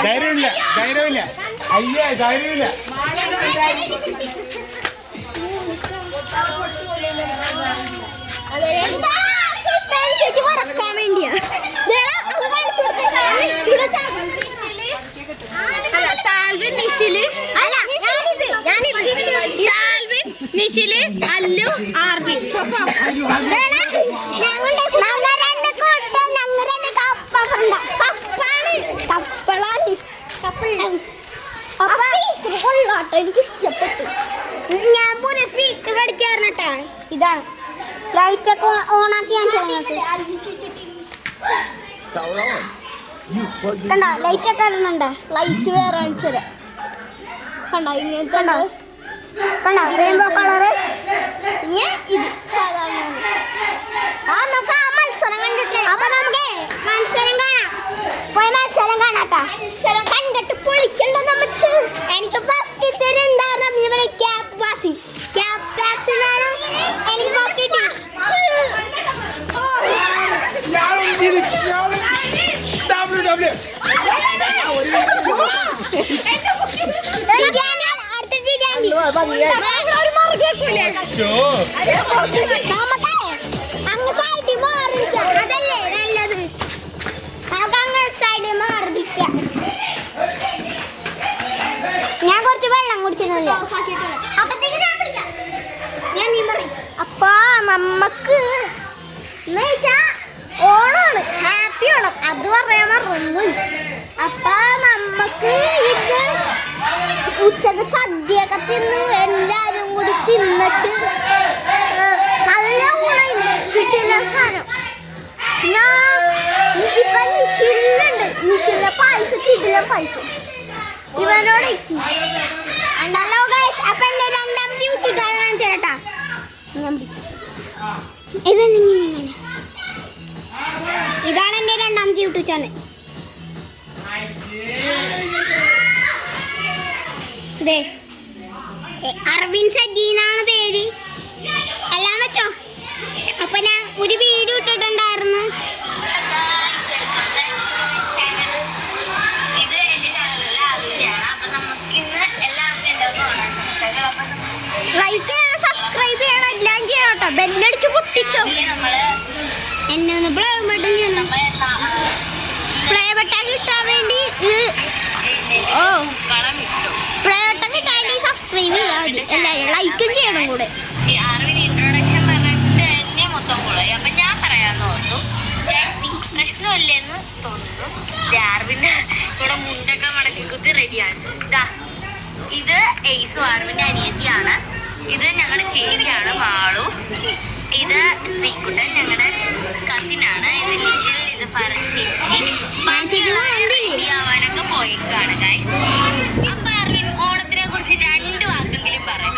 ധൈര്യമില്ല അയ്യേ ധൈര്യമില്ല നിഷില് അല്ലു ആർബി എനിക്ക് ഇഷ്ടപ്പെട്ടു. ഞാൻ പുതിയ സ്പീക്കർ അടിക്കാറുണ്ടാ. ഇതാണ് ലൈറ്റ് ഒക്കെ ഓണാക്കി ഞാൻ കണ്ട ലൈറ്റ് ഒക്കെ ഇടുന്നുണ്ടോ? ലൈറ്റ് വേറെ അടിച്ചത് കണ്ട ഇങ്ങനത്തെ കണ്ട റെയിൻബോ കളറ്. ഇങ്ങനെ ഇത് സാധാരണ നമുക്ക് ആ മത്സരം കണ്ടിട്ട് അപ്പൊ നമുക്ക് മത്സരം കാണാം. പോയി മത്സരം കാണാട്ടാ. മത്സരം കണ്ടിട്ട് പൊളിക്കണ്ട നമ്മച്ച്. എനിക്ക് ഫസ്റ്റ് എന്താണെന്ന് ഇവിടെ ക്യാപ് വാഷിംഗ് ക്യാപ് വാക്സിനാണ് എനിക്ക് ഫസ്റ്റ് അങ്ങ് സൈഡിൽ മാറിയിരിക്കാം. അതല്ലേ നല്ലത്. നമുക്ക് അങ്ങ് സൈഡിൽ മാറിയിരിക്കാം. ഞാൻ കുറച്ച് വെള്ളം കുടിച്ചിരുന്നില്ല. അപ്പൊ നമ്മക്ക് ഓണാണ്. ഹാപ്പി ഓണം അത് പറയാൻ മറന്നു. അപ്പൊ നമ്മക്ക് ഇത് ഉച്ചക്ക് സദ്യയൊക്കെ തിന്ന് എല്ലാരും കൂടി തിന്നിട്ട് നല്ല ഊണായിരുന്നു. കിട്ടില്ല സാധനം. ഇപ്പൊ നിഷിലുണ്ട്. നിഷിലിന്റെ പായസം കിട്ടില്ല പായസം ഇവനോട്. അപ്പൊ എന്റെ രണ്ടാമത്തെ യൂട്യൂബ് ഞാൻ ചേട്ടാ ഇതാണ് എന്റെ രണ്ടാമത്തെ യൂട്യൂബ് ചാനൽ. അർവിൻ സജി എന്നാണ് പേര്. എല്ലാം വെച്ചോ. അപ്പൊ ഞാൻ ഒരു വീഡിയോ ഇട്ടിട്ടുണ്ടായിരുന്നു. ലൈക്ക് ചെയ്യണം, സബ്സ്ക്രൈബ് ചെയ്യണം, എല്ലാം ചെയ്യണം കേട്ടോ. ബെല്ലടിച്ച് പൊട്ടിച്ചോ. എന്നെ ഒന്ന് പ്ലേ ബട്ടൺ ചെയ്യണം. പ്ലേ ബട്ടൺ കിട്ടാൻ വേണ്ടി പ്ലേ ബട്ടൺ കിട്ടാൻ വേണ്ടി സബ്സ്ക്രൈബ് ചെയ്യാൻ വേണ്ടി എല്ലാവരും ലൈക്കും ചെയ്യണം കൂടെ. ഇൻട്രൊഡക്ഷൻ പറഞ്ഞിട്ട് എന്നെ മൊത്തം കൊള്ളായി. അപ്പൊ ഞാൻ പറയാന്ന് ഓർത്തു. പ്രശ്നമില്ലെന്ന് തോന്നുന്നു. ആർവിന്റെ ഇവിടെ മുണ്ടൊക്കെ മടക്കി കുത്തി റെഡിയാണ്. ഇതാ ഇത് എയ്സു ആർവിന്റെ അനിയത്തിയാണ്. ഇത് ഞങ്ങളുടെ ചേച്ചിയാണ് മാളു. ഇത് ശ്രീകുട്ടൻ ഞങ്ങളുടെ കസിനാണ്. ഇത് നിഷിൽ, ഇത് ഫറൻ ചേച്ചി. ആവാനൊക്കെ പോയേക്കാണ് ഗൈസ്. അപ്പൊ ആർവിൻ ഓണത്തിനെ കുറിച്ച് 2 വാക്കെങ്കിലും പറയാം.